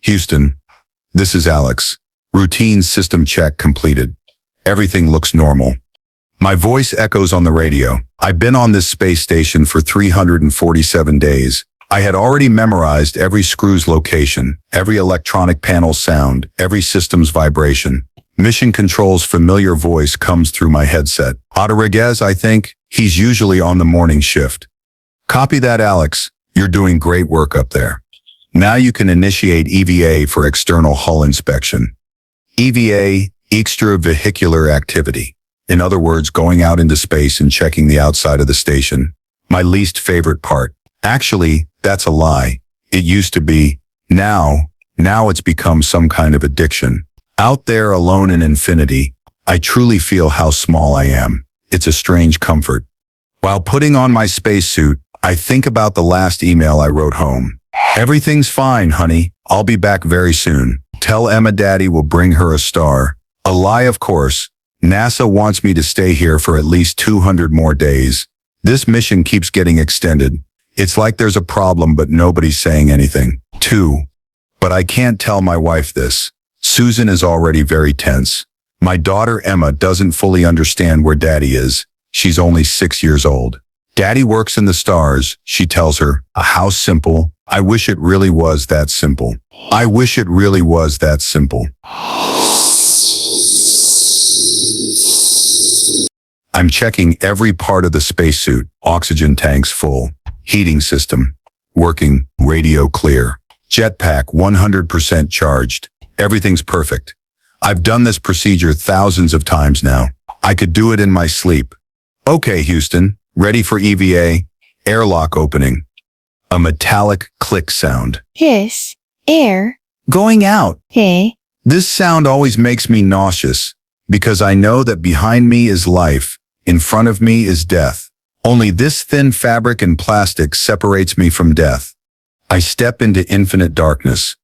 Houston, this is Alex. Routine system check completed. Everything looks normal. My voice echoes on the radio. I've been on this space station for 347 days. I had already memorized every screw's location, every electronic panel sound, every system's vibration. Mission Control's familiar voice comes through my headset. Rodriguez, I think. He's usually on the morning shift. Copy that, Alex. You're doing great work up there. Now you can initiate EVA for external hull inspection. EVA, extravehicular activity. In other words, going out into space and checking the outside of the station. My least favorite part. Actually, that's a lie. It used to be. Now it's become some kind of addiction. Out there alone in infinity, I truly feel how small I am. It's a strange comfort. While putting on my spacesuit, I think about the last email I wrote home. Everything's fine, honey. I'll be back very soon. Tell Emma Daddy will bring her a star. A lie, of course. NASA wants me to stay here for at least 200 more days. This mission keeps getting extended. It's like there's a problem, but nobody's saying anything. 2. But I can't tell my wife this. Susan is already very tense. My daughter Emma doesn't fully understand where Daddy is. She's only 6 years old. Daddy works in the stars, she tells her. How simple. I wish it really was that simple. I wish it really was that simple. I'm checking every part of the spacesuit. Oxygen tanks full. Heating system working. Radio clear. Jetpack 100% charged. Everything's perfect. I've done this procedure thousands of times now. I could do it in my sleep. Okay, Houston. Ready for EVA? Airlock opening. A metallic click sound. Yes. Air. Going out. Hey. This sound always makes me nauseous because I know that behind me is life. In front of me is death. Only this thin fabric and plastic separates me from death. I step into infinite darkness.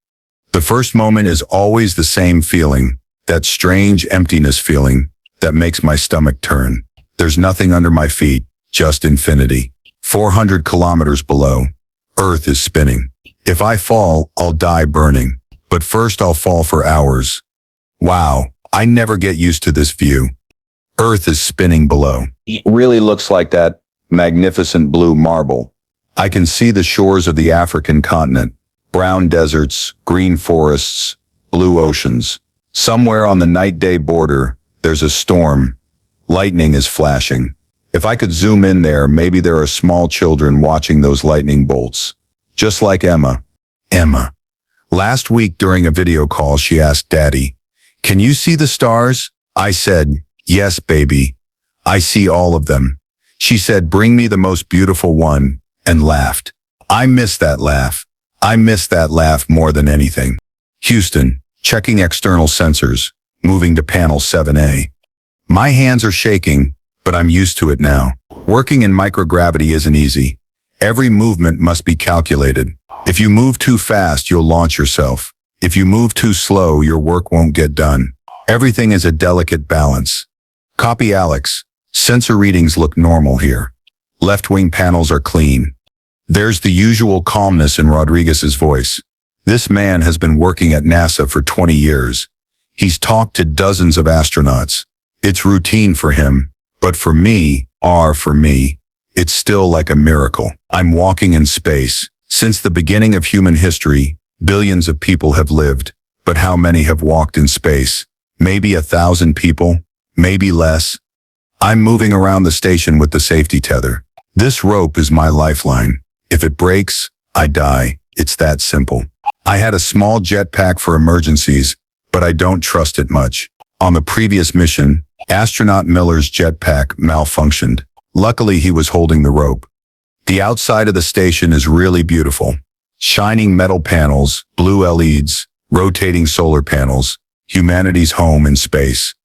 The first moment is always the same feeling, that strange emptiness feeling that makes my stomach turn. There's nothing under my feet, just infinity. 400 kilometers below. Earth is spinning. If I fall, I'll die burning. But first I'll fall for hours. Wow, I never get used to this view. Earth is spinning below. It really looks like that magnificent blue marble. I can see the shores of the African continent. Brown deserts, green forests, blue oceans. Somewhere on the night-day border, there's a storm. Lightning is flashing. If I could zoom in there, maybe there are small children watching those lightning bolts. Just like Emma. Emma. Last week during a video call, she asked Daddy, "Can you see the stars?" I said, "Yes, baby. I see all of them." She said, "Bring me the most beautiful one," and laughed. I miss that laugh. I miss that laugh more than anything. Houston, checking external sensors, moving to panel 7A. My hands are shaking, but I'm used to it now. Working in microgravity isn't easy. Every movement must be calculated. If you move too fast, you'll launch yourself. If you move too slow, your work won't get done. Everything is a delicate balance. Copy Alex. Sensor readings look normal here. Left-wing panels are clean. There's the usual calmness in Rodriguez's voice. This man has been working at NASA for 20 years. He's talked to dozens of astronauts. It's routine for him, but for me, it's still like a miracle. I'm walking in space. Since the beginning of human history, billions of people have lived, but how many have walked in space? Maybe 1,000 people, maybe less. I'm moving around the station with the safety tether. This rope is my lifeline. If it breaks, I die. It's that simple. I had a small jetpack for emergencies, but I don't trust it much. On the previous mission, astronaut Miller's jetpack malfunctioned. Luckily, he was holding the rope. The outside of the station is really beautiful. Shining metal panels, blue LEDs, rotating solar panels, humanity's home in space.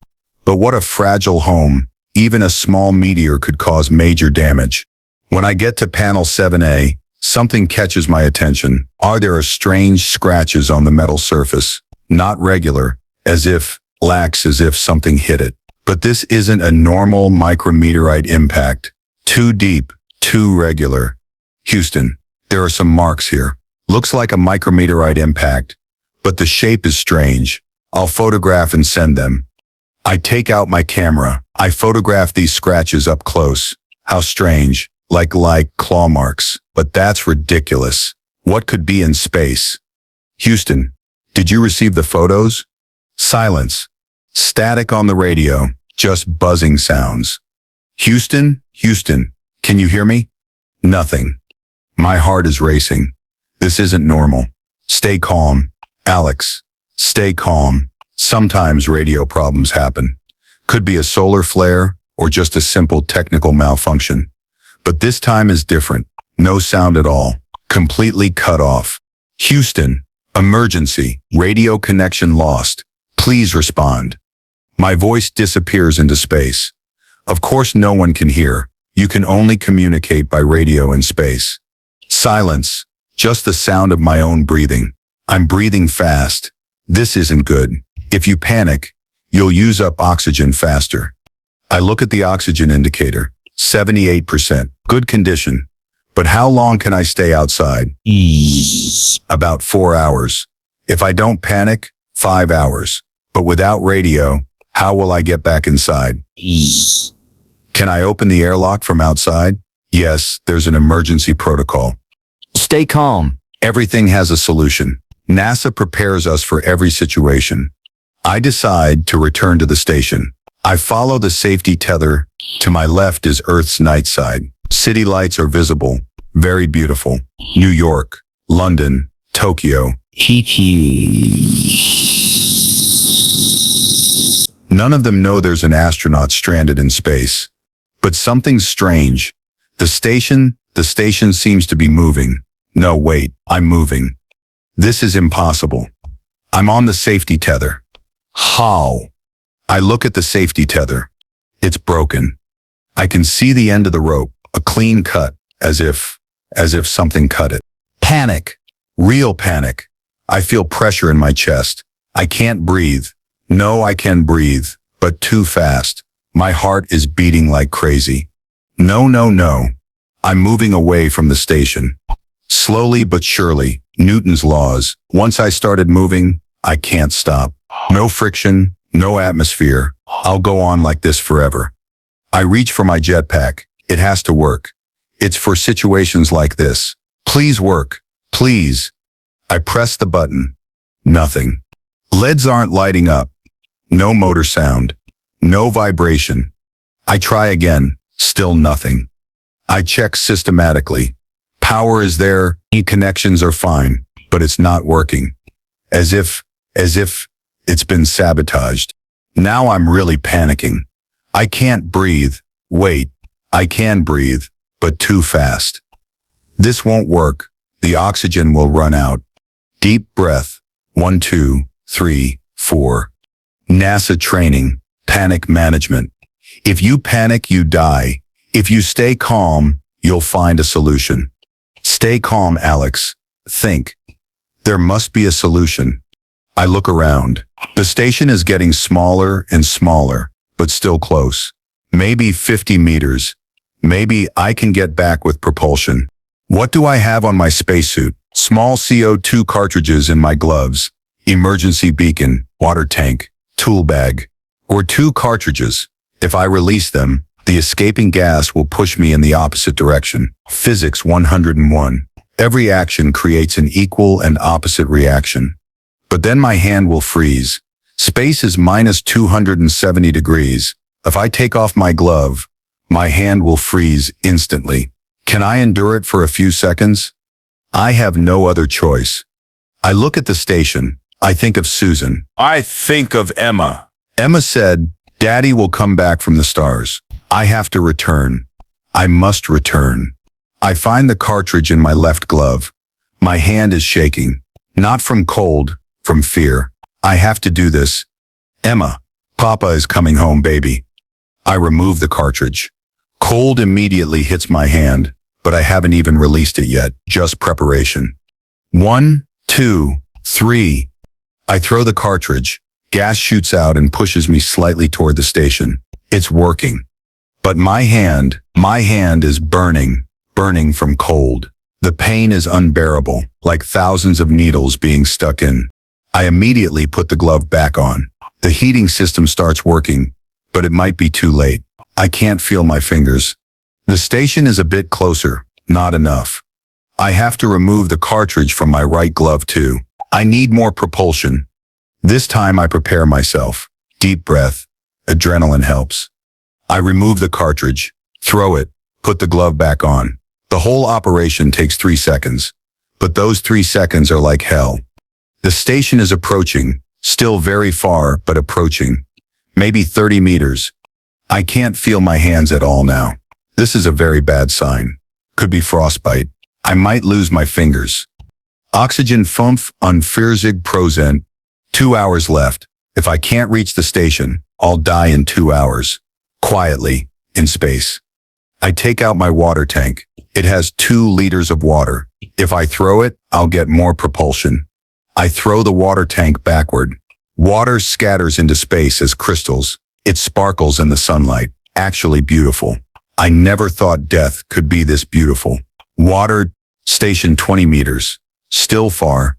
But what a fragile home. Even a small meteor could cause major damage. When I get to panel 7A, something catches my attention. There are strange scratches on the metal surface. Not regular, as if something hit it. But this isn't a normal micrometeorite impact. Too deep, too regular. Houston, there are some marks here. Looks like a micrometeorite impact, but the shape is strange. I'll photograph and send them. I take out my camera. I photograph these scratches up close. How strange, like claw marks. But that's ridiculous. What could be in space? Houston, did you receive the photos? Silence. Static on the radio, just buzzing sounds. Houston, Houston, can you hear me? Nothing. My heart is racing. This isn't normal. Stay calm, Alex. Stay calm. Sometimes radio problems happen. Could be a solar flare or just a simple technical malfunction. But this time is different. No sound at all. Completely cut off. Houston, emergency. Radio connection lost. Please respond. My voice disappears into space. Of course no one can hear. You can only communicate by radio in space. Silence. Just the sound of my own breathing. I'm breathing fast. This isn't good. If you panic, you'll use up oxygen faster. I look at the oxygen indicator. 78%. Good condition. But how long can I stay outside? About 4 hours. If I don't panic, 5 hours. But without radio, how will I get back inside? Can I open the airlock from outside? Yes, there's an emergency protocol. Stay calm. Everything has a solution. NASA prepares us for every situation. I decide to return to the station. I follow the safety tether. To my left is Earth's night side. City lights are visible. Very beautiful. New York, London, Tokyo. None of them know there's an astronaut stranded in space. But something's strange. The station seems to be moving. No, wait, I'm moving. This is impossible. I'm on the safety tether. How? I look at the safety tether. It's broken. I can see the end of the rope, a clean cut, as if something cut it. Panic. Real panic. I feel pressure in my chest. I can't breathe. No, I can breathe, but too fast. My heart is beating like crazy. No, no, no. I'm moving away from the station. Slowly but surely, Newton's laws. Once I started moving, I can't stop. No friction, no atmosphere. I'll go on like this forever. I reach for my jetpack. It has to work. It's for situations like this. Please work. Please. I press the button. Nothing. LEDs aren't lighting up. No motor sound. No vibration. I try again. Still nothing. I check systematically. Power is there. Connections are fine, but it's not working. As if it's been sabotaged. Now I'm really panicking. I can't breathe. Wait, I can breathe, but too fast. This won't work. The oxygen will run out. Deep breath. 1, 2, 3, 4. NASA training. Panic management. If you panic, you die. If you stay calm, you'll find a solution. Stay calm, Alex. Think. There must be a solution. I look around. The station is getting smaller and smaller, but still close. Maybe 50 meters. Maybe I can get back with propulsion. What do I have on my spacesuit? Small CO2 cartridges in my gloves. Emergency beacon, water tank, tool bag. Or 2 cartridges. If I release them, the escaping gas will push me in the opposite direction. Physics 101. Every action creates an equal and opposite reaction. But then my hand will freeze. Space is minus 270 degrees. If I take off my glove, my hand will freeze instantly. Can I endure it for a few seconds? I have no other choice. I look at the station. I think of Susan. I think of Emma. Emma said, "Daddy will come back from the stars. I have to return. I must return." I find the cartridge in my left glove. My hand is shaking. Not from cold, from fear. I have to do this. Emma, Papa is coming home, baby. I remove the cartridge. Cold immediately hits my hand, but I haven't even released it yet. Just preparation. 1, 2, 3. I throw the cartridge. Gas shoots out and pushes me slightly toward the station. It's working. But my hand is burning from cold. The pain is unbearable, like thousands of needles being stuck in. I immediately put the glove back on. The heating system starts working, but it might be too late. I can't feel my fingers. The station is a bit closer, not enough. I have to remove the cartridge from my right glove too. I need more propulsion. This time I prepare myself. Deep breath. Adrenaline helps. I remove the cartridge, throw it, put the glove back on. The whole operation takes 3 seconds. But those 3 seconds are like hell. The station is approaching, still very far, but approaching. Maybe 30 meters. I can't feel my hands at all now. This is a very bad sign. Could be frostbite. I might lose my fingers. Oxygen 45%. 2 hours left. If I can't reach the station, I'll die in 2 hours. Quietly, in space. I take out my water tank. It has 2 liters of water. If I throw it, I'll get more propulsion. I throw the water tank backward. Water scatters into space as crystals. It sparkles in the sunlight. Actually beautiful. I never thought death could be this beautiful. Water, station 20 meters. Still far.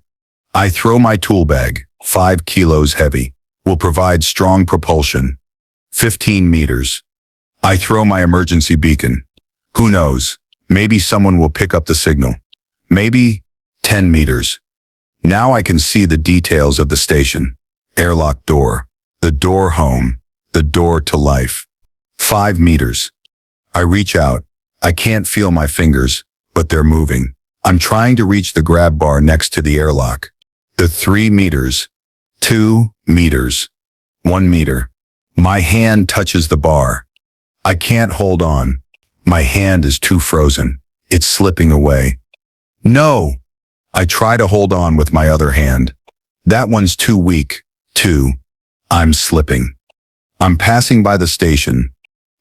I throw my tool bag, 5 kilos heavy. Will provide strong propulsion. 15 meters. I throw my emergency beacon. Who knows? Maybe someone will pick up the signal. Maybe 10 meters. Now I can see the details of the station. Airlock door. The door home. The door to life. 5 meters. I reach out. I can't feel my fingers, but they're moving. I'm trying to reach the grab bar next to the airlock. The 3 meters. 2 meters. 1 meter. My hand touches the bar. I can't hold on. My hand is too frozen. It's slipping away. No! I try to hold on with my other hand. That one's too weak. Too. I'm slipping. I'm passing by the station.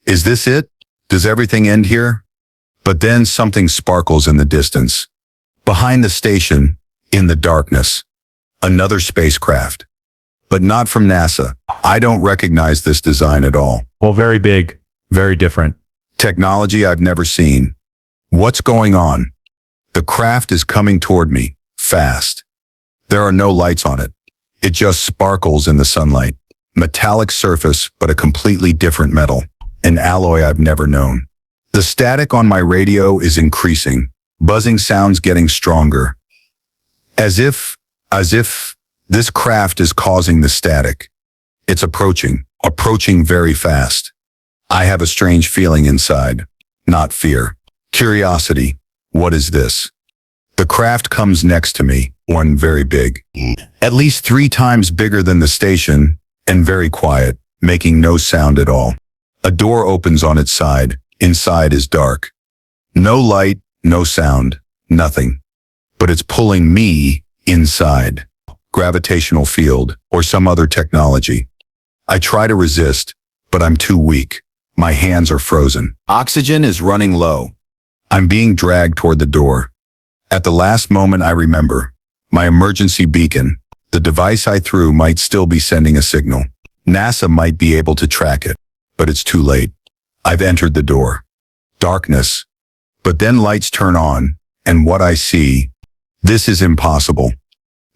Is this it? Does everything end here? But then something sparkles in the distance. Behind the station, in the darkness, another spacecraft. But not from NASA. I don't recognize this design at all. Well, very big, very different. Technology I've never seen. What's going on? The craft is coming toward me, fast. There are no lights on it. It just sparkles in the sunlight. Metallic surface, but a completely different metal. An alloy I've never known. The static on my radio is increasing. Buzzing sounds getting stronger. As if this craft is causing the static. It's approaching very fast. I have a strange feeling inside. Not fear. Curiosity. What is this? The craft comes next to me, one very big. At least 3 times bigger than the station, and very quiet, making no sound at all. A door opens on its side. Inside is dark. No light, no sound, nothing. But it's pulling me inside. Gravitational field, or some other technology. I try to resist, but I'm too weak. My hands are frozen. Oxygen is running low. I'm being dragged toward the door. At the last moment I remember, my emergency beacon, the device I threw might still be sending a signal. NASA might be able to track it, but it's too late. I've entered the door. Darkness. But then lights turn on, and what I see, this is impossible.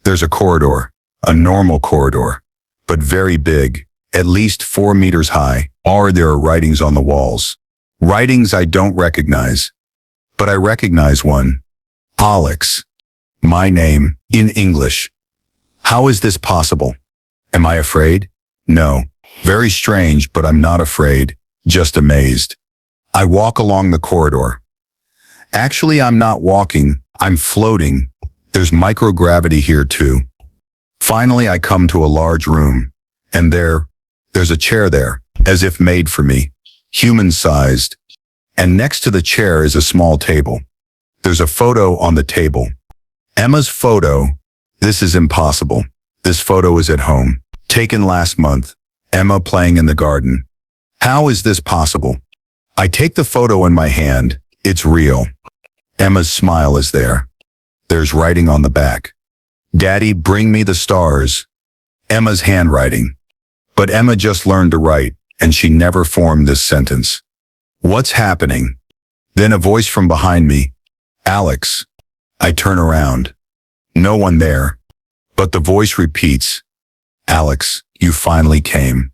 There's a corridor, a normal corridor, but very big, at least 4 meters high. There are writings on the walls. Writings I don't recognize. But I recognize one. Alex. My name, in English. How is this possible? Am I afraid? No. Very strange, but I'm not afraid, just amazed. I walk along the corridor. Actually, I'm not walking, I'm floating. There's microgravity here too. Finally, I come to a large room, and there's a chair there, as if made for me, human-sized. And next to the chair is a small table. There's a photo on the table. Emma's photo. This is impossible. This photo is at home, taken last month. Emma playing in the garden. How is this possible? I take the photo in my hand. It's real. Emma's smile is there. There's writing on the back. Daddy, bring me the stars. Emma's handwriting. But Emma just learned to write, and she never formed this sentence. What's happening? Then a voice from behind me. Alex. I turn around. No one there. But the voice repeats, Alex, you finally came.